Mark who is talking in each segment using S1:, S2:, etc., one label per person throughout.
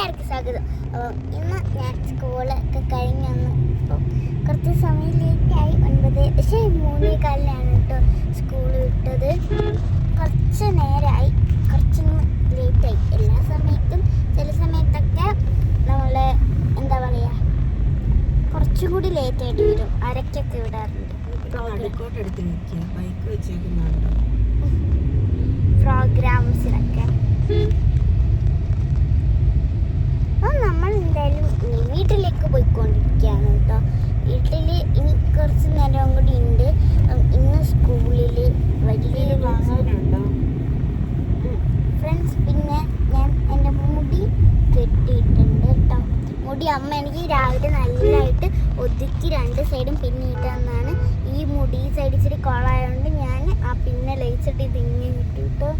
S1: എല്ലാവർക്കും സ്വാഗതം. ഇന്ന് ഞാൻ സ്കൂളൊക്കെ കഴിഞ്ഞൊന്ന് ഇപ്പോൾ കുറച്ച് സമയം ലേറ്റായി 9 പക്ഷേ 3:15 കേട്ടോ സ്കൂൾ വിട്ടത്. കുറച്ച് നേരമായി, കുറച്ചൊന്ന് ലേറ്റായി. എല്ലാ സമയത്തും ചില സമയത്തൊക്കെ നമ്മൾ എന്താ പറയുക കുറച്ചും കൂടി ലേറ്റായിട്ട് വരും. അരക്കൊക്കെ വിടാറുണ്ട്. പ്രോഗ്രാംസിലൊക്കെ നമ്മൾ എന്തായാലും വീട്ടിലേക്ക് പോയിക്കൊണ്ടിരിക്കുകയാണ് കേട്ടോ. വീട്ടിൽ ഇനി കുറച്ച് നേരം കൂടി ഉണ്ട്. ഇന്ന് സ്കൂളിൽ വലിയ ഫ്രണ്ട്സ്. പിന്നെ ഞാൻ എൻ്റെ മുടി കെട്ടിയിട്ടുണ്ട് കേട്ടോ. മുടി അമ്മ എനിക്ക് രാവിലെ നല്ലതായിട്ട് ഒതുക്കി 2 സൈഡും പിന്നിട്ടെന്നാണ്. ഈ മുടി സൈഡ് ഇച്ചിരി കോളായതുകൊണ്ട് ഞാൻ ആ പിന്നെ ലയിച്ചിട്ട് ഇതിങ്ങനെ ഇട്ടു കേട്ടോ.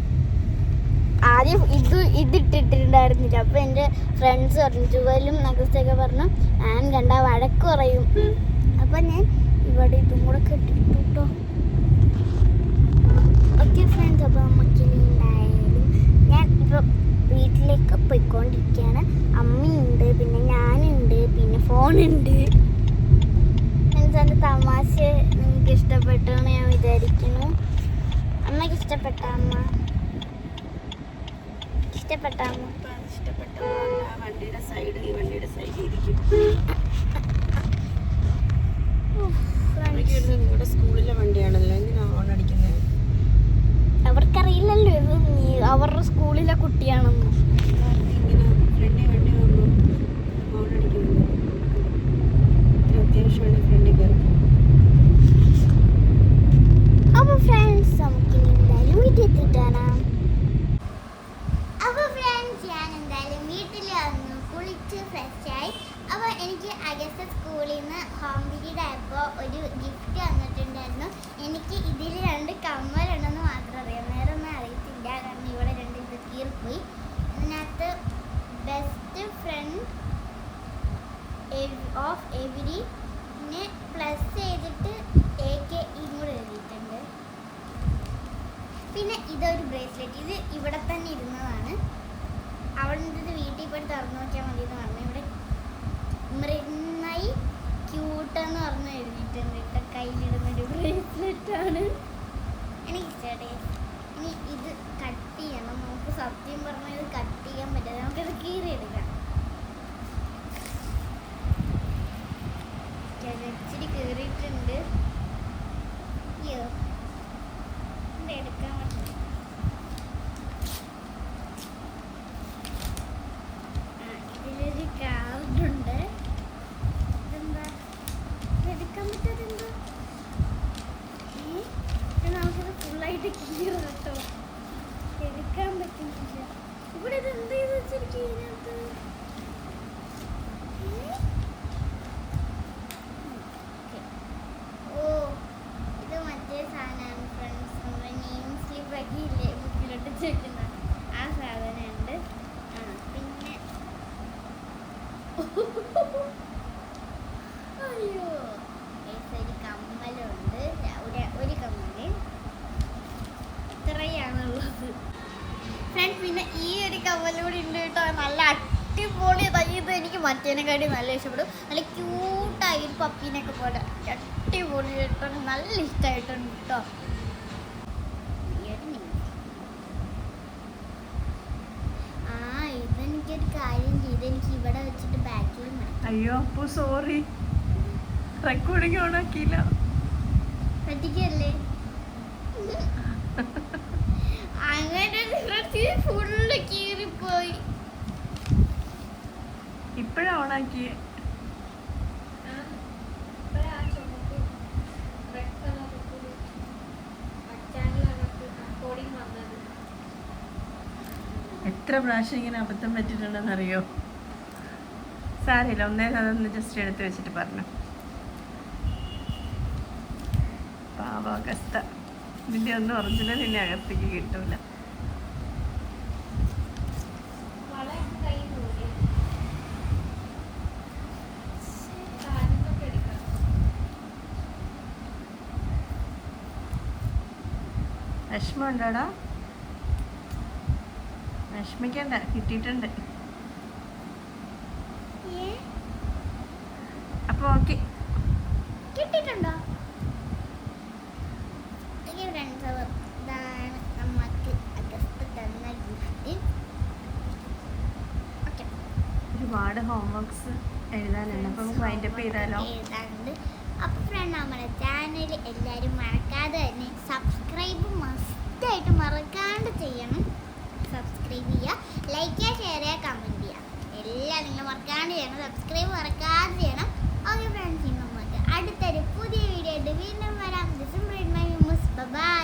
S1: ആദ്യം ഇതിട്ടിട്ടുണ്ടായിരുന്നില്ല. അപ്പോൾ എൻ്റെ ഫ്രണ്ട്സ് പറഞ്ഞു, ജുവലും നഗസൊക്കെ പറഞ്ഞു ഞാൻ കണ്ടാൽ വഴക്ക് പറയും. അപ്പം ഞാൻ ഇവിടെ ഇതും കൂടെ കെട്ടിട്ടു കേട്ടോ. ഓക്കെ ഫ്രണ്ട്സ്, അപ്പോൾ നമുക്ക് എന്തായാലും ഞാൻ ഇപ്പോൾ വീട്ടിലേക്ക് പോയിക്കൊണ്ടിരിക്കുകയാണ്. അമ്മയുണ്ട്, പിന്നെ ഞാനുണ്ട്, പിന്നെ ഫോണുണ്ട്. ഫ്രണ്ട്സ്, എൻ്റെ തമാശ നിങ്ങൾക്ക് ഇഷ്ടപ്പെട്ടെന്ന് ഞാൻ വിചാരിക്കുന്നു. അമ്മയ്ക്ക് ഇഷ്ടപ്പെട്ട അമ്മ
S2: വണ്ടിയുടെ സൈഡിൽ ഇരിക്കും. സ്കൂളിലെ വണ്ടിയാണല്ലോ, എന്തിനാ ഹോൺ അടിക്കുന്നത്?
S1: അവർക്കറിയില്ലല്ലോ ഇത് അവരുടെ സ്കൂളിലെ കുട്ടിയാണെന്ന്.
S2: ഫ്രണ്ടിൽ വണ്ടി വന്നു ഹോൺ അടിക്കുന്നത്. അത്യാവശ്യമാണ് ഫ്രണ്ടിൽ കയറി.
S1: അപ്പോൾ ഫ്രണ്ട്സ്, നമുക്ക് എന്തായാലും വീട്ടിൽ എത്തിയിട്ടാണ്. അപ്പോൾ ഫ്രണ്ട്സ്, ഞാൻ എന്തായാലും വീട്ടിൽ വന്നു കുളിച്ച് ഫ്രഷായി. അപ്പോൾ എനിക്ക് അഗസ്റ്റ് സ്കൂളിൽ നിന്ന് ഹോം വിസിറ്റ് ആയപ്പോൾ ഒരു ഗിഫ്റ്റ് വന്നിട്ടുണ്ടായിരുന്നു. എനിക്ക് ഇതിൽ 2 കമ്മലുണ്ടെന്ന് മാത്രം അറിയാം, വേറെ ഒന്നും അറിയത്തില്ല. കാരണം ഇവിടെ 2 ഇത് കീറിപ്പോയി. ഇതിനകത്ത് ബെസ്റ്റ് ഫ്രണ്ട് ഓഫ് എവരിനെ പ്ലസ് ചെയ്തിട്ട് AKE കൂടെ എഴുതിയിട്ടുണ്ട്. പിന്നെ ഇതൊരു ബ്രേസ്ലെറ്റ്, ഇത് ഇവിടെ തന്നെ ഇരുന്നതാണ്. അവിടെ ഇത് വീട്ടിൽ പോയി തുറന്നു നോക്കിയാൽ മതി എന്ന് പറഞ്ഞു. ഇവിടെ മൃന്മയി ക്യൂട്ടെന്ന് പറഞ്ഞ് എഴുതിയിട്ടുണ്ട് കേട്ടോ. കയ്യിലിടുന്നൊരു ബ്രേസ്ലെറ്റാണ്, എനിക്ക് ഇഷ്ടപ്പെട്ടെ. ഇനി ഇത് കട്ട് ചെയ്യണം. നമുക്ക് സത്യം പറഞ്ഞാൽ ഇത് കട്ട് ചെയ്യാൻ പറ്റില്ല, നമുക്കിത് കീറിയെടുക്കാം. ഇച്ചിരി കീറിയിട്ടുണ്ട്. അയ്യോ, ഇത് എടുക്കാൻ പറ്റില്ല. ഇതിലൊരു കാർഡുണ്ട്. ഇതെന്താ എടുക്കാൻ പറ്റാതെന്താ? നമുക്കിത് ഫുള്ളായിട്ട് കീറാം കേട്ടോ. എടുക്കാൻ പറ്റുന്നില്ല. ഇവിടെ ഇത് എന്ത് ചെയ്ത് വെച്ചിരിക്കും ഇതിനകത്ത്? ഓ, ഇത് മറ്റേ സാധനമാണ് ഫ്രണ്ട്സ്. നമ്മുടെ നെയിം സ്ലിപ്പൊക്കെ ഇല്ലേ ബുക്കിലോട്ട് ചേക്കുന്ന ആ സാധനമുണ്ട്. പിന്നെ അയ്യോ, ഒരു കമ്മലുണ്ട്. ഒരു കമ്മല് ഇത്രയാണുള്ളത് ഫ്രണ്ട്സ്. പിന്നെ ഈ ഒരു കമ്മലൂടെ ഉണ്ട് കേട്ടോ. നല്ല അടിപൊളി. ഇത് എനിക്ക് മറ്റേനെക്കാട്ടി നല്ല ഇഷ്ടപ്പെടും. നല്ല ക്യൂട്ടായി ഒരു പപ്പീനൊക്കെ പോലെ അടിപൊളി കേട്ടോ. നല്ല ഇഷ്ടമായിട്ടുണ്ട് കേട്ടോ. ഇതെനിക്കൊരു കാര്യം ചെയ്ത് എനിക്ക് ഇവിടെ വെച്ചിട്ട് ബാക്കിൽ മാറ്റി.
S2: അയ്യോ, അപ്പോ സോറി, റെക്കോർഡിങ് ഓണാക്കിയില്ല.
S1: പറ്റിക്കല്ലേ? അങ്ങനെ ഫുള്ള് കീറിപ്പോയി.
S2: ഇപ്പഴാ ഓണാക്കിയേ. എത്ര പ്രാവശ്യം ഇങ്ങനെ അബദ്ധം പറ്റിയിട്ടുണ്ടെന്നറിയോ? സാരമില്ല, അതൊന്ന് ജസ്റ്റ് എടുത്ത് വെച്ചിട്ട് പറഞ്ഞു. പാവ അഗസ്ത, ഇതിൻ്റെ ഒന്നും ഒറിജിനൽ ഇനി അകത്തേക്ക് കിട്ടൂല. വിഷമം ഉണ്ടോടാ? വിഷമിക്കണ്ട, കിട്ടിയിട്ടുണ്ട്. അപ്പോൾ ഓക്കെ.
S1: കിട്ടിയിട്ടുണ്ടോ? ഫ്രണ്ട്സ്, ഇതാണ് നമുക്ക് അഗസ്റ്റ് തന്ന ഗിഫ്റ്റ്. ഓക്കെ,
S2: ഒരുപാട് ഹോംവർക്ക്സ് എഴുതാനുണ്ട്. അപ്പോൾ നമുക്ക് വൈൻഡപ്പ് ചെയ്താലോ?
S1: എഴുതാനുണ്ട്. അപ്പോൾ ഫ്രണ്ട്, നമ്മുടെ ചാനൽ എല്ലാവരും മറക്കാതെ തന്നെ സബ്സ്ക്രൈബ് മസ്റ്റായിട്ട് മറക്കാണ്ട് ചെയ്യണം. സബ്സ്ക്രൈബ് ചെയ്യുക, ലൈക്ക് ചെയ്യുക, ഷെയർ ചെയ്യുക, കമൻറ്റ് ചെയ്യുക. എല്ലാം നിങ്ങൾ മറക്കാണ്ട് ചെയ്യണം. സബ്സ്ക്രൈബ് മറക്കാതെ ചെയ്യണം. ഓക്കെ ഫ്രണ്ട്സ്, നമുക്ക് അടുത്തൊരു പുതിയ വീഡിയോ ആയിട്ട് വീണ്ടും വരാം. ബൈ.